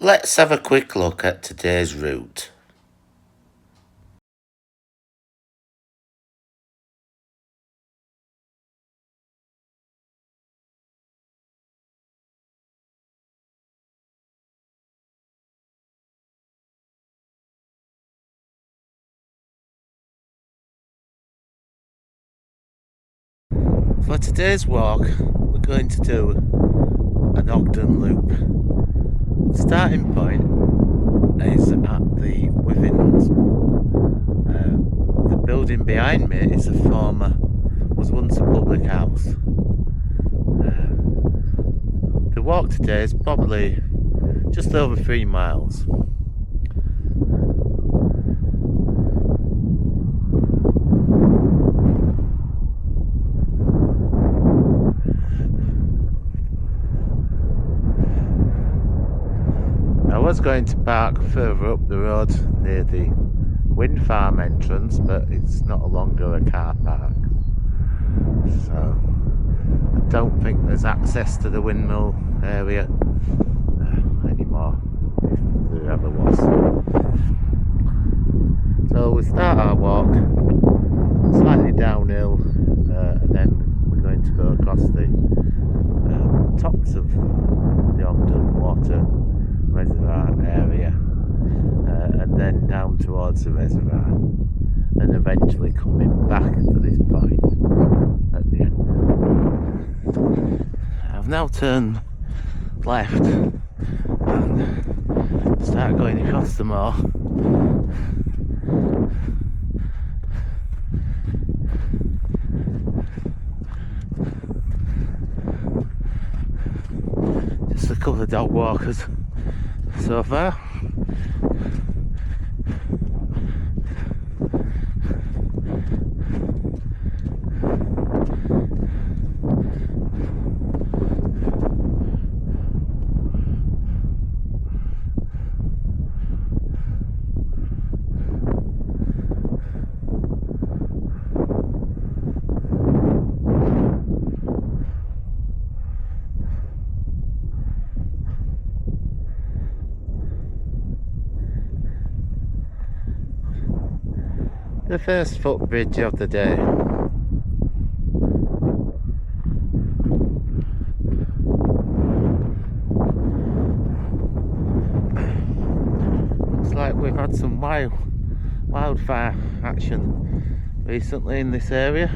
Let's have a quick look at today's route. For today's walk, we're going to do an Ogden loop. The starting point is at the Withens. The building behind me was once a public house. The walk today is probably just over 3 miles. I was going to park further up the road near the wind farm entrance, but it's not longer a car park, so I don't think there's access to the windmill area anymore, if there ever was. So we start our walk slightly downhill, and then we're going to go across the tops of the Ogden water reservoir area, and then down towards the reservoir, and eventually coming back to this point at the end. I've now turned left and start going across the moor. Just a couple of dog walkers so far. The first footbridge of the day. Looks like we've had some wildfire action recently in this area.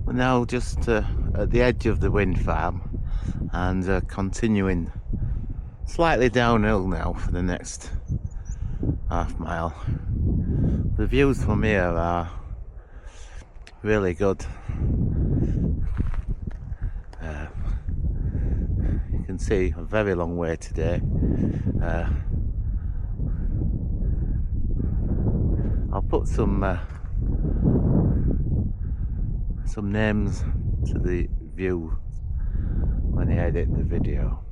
We're now just at the edge of the wind farm, and continuing slightly downhill now for the next half mile. The views from here are really good. You can see a very long way today. I'll put some names to the view when I edit the video.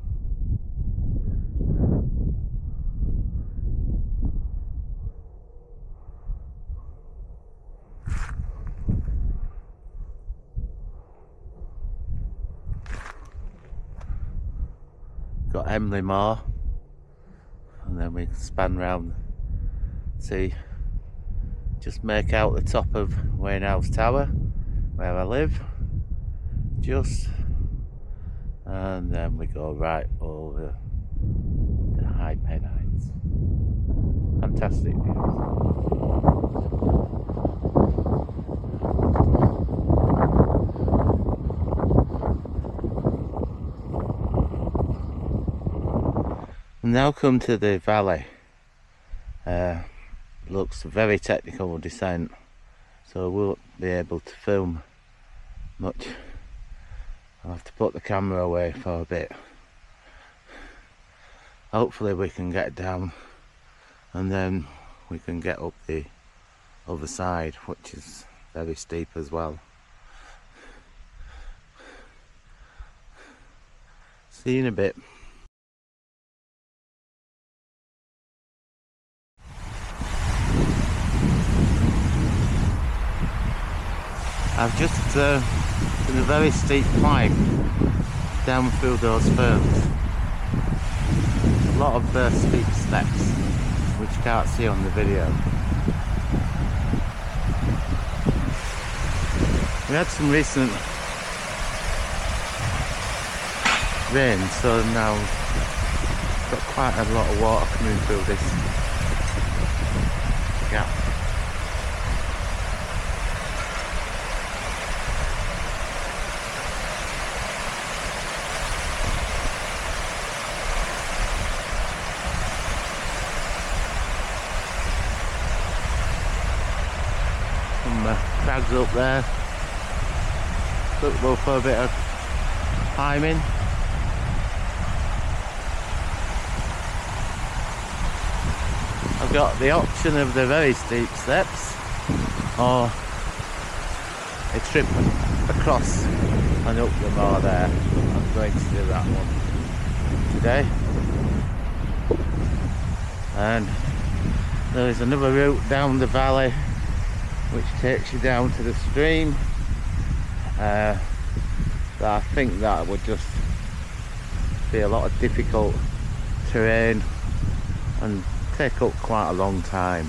Got Emily Moor, and then we span round, see, just make out the top of Wayne House Tower where I live, and then we go right over the High Pennines. Fantastic views. Now come to the valley. Looks very technical descent, so we won't be able to film much. I'll have to put the camera away for a bit. Hopefully we can get down and then we can get up the other side, which is very steep as well. See you in a bit. I've just done a very steep climb down through those ferns. A lot of steep steps, which you can't see on the video. We had some recent rain, so now we've got quite a lot of water coming through this gap. Some crags up there. Suitable for a bit of climbing. I've got the option of the very steep steps or a trip across and up the moor there. I'm going to do that one today. And there is another route down the valley which takes you down to the stream. But I think that would just be a lot of difficult terrain and take up quite a long time.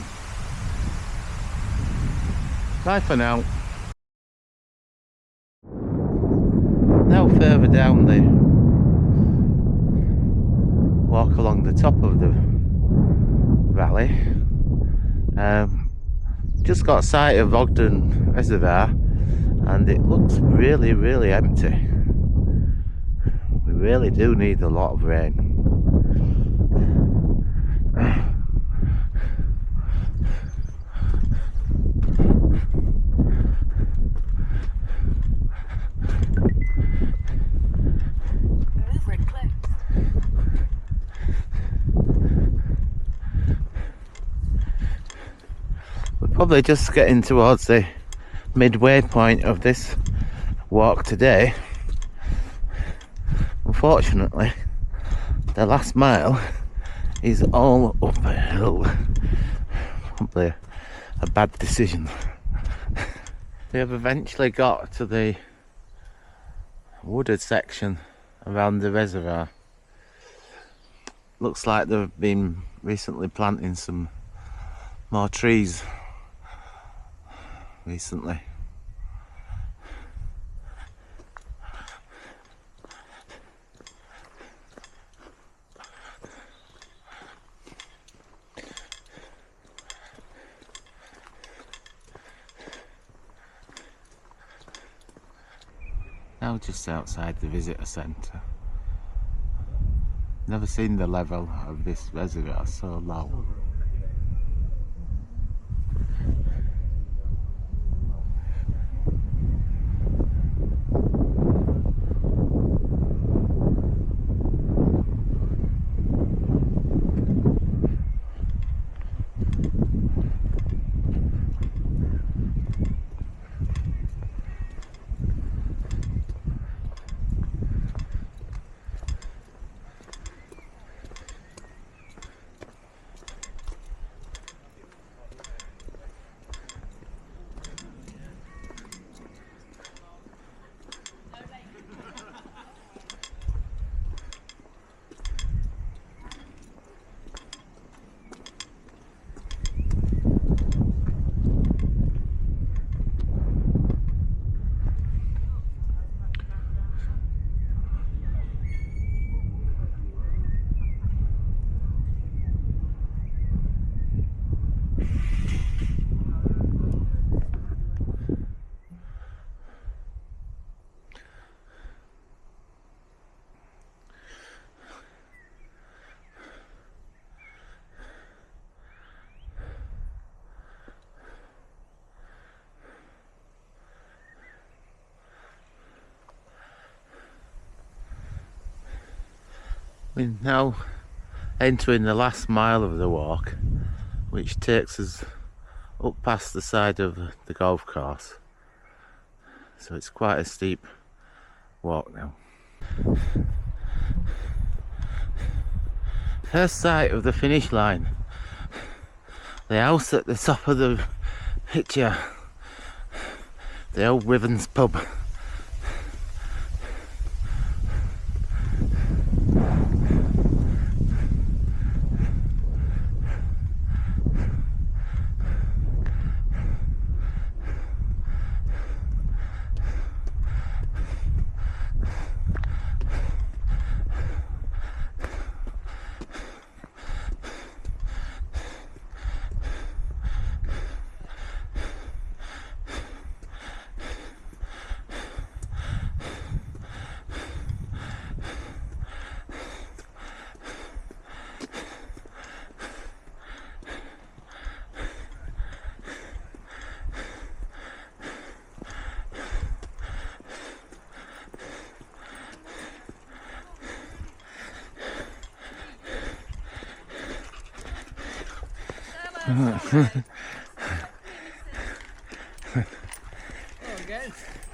Bye for now. Now further down the walk along the top of the valley. Just got sight of Ogden reservoir and it looks really, really empty. We really do need a lot of rain. We're probably just getting towards the midway point of this walk today. Unfortunately, the last mile is all up a hill. Probably a bad decision. We have eventually got to the wooded section around the reservoir. Looks like they've been recently planting some more trees recently. Now just outside the visitor centre. Never seen the level of this reservoir so low. We're now entering the last mile of the walk, which takes us up past the side of the golf course. So it's quite a steep walk now. First sight of the finish line. The house at the top of the picture. The old Wivens pub.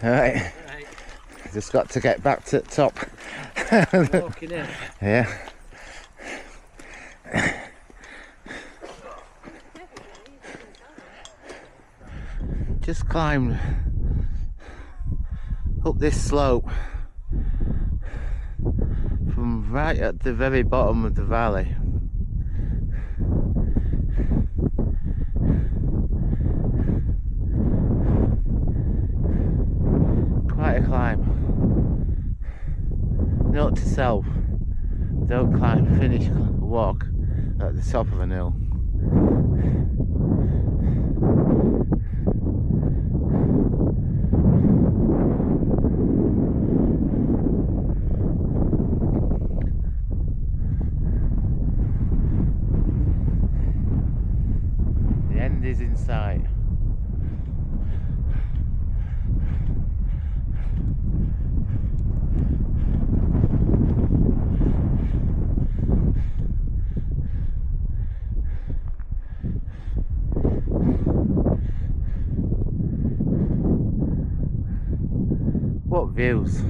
Alright, just got to get back to the top. Walking in. Yeah. Just climbed up this slope from right at the very bottom of the valley. Quite a climb. Note to self, don't finish a walk at the top of an hill. The end is in sight. What views!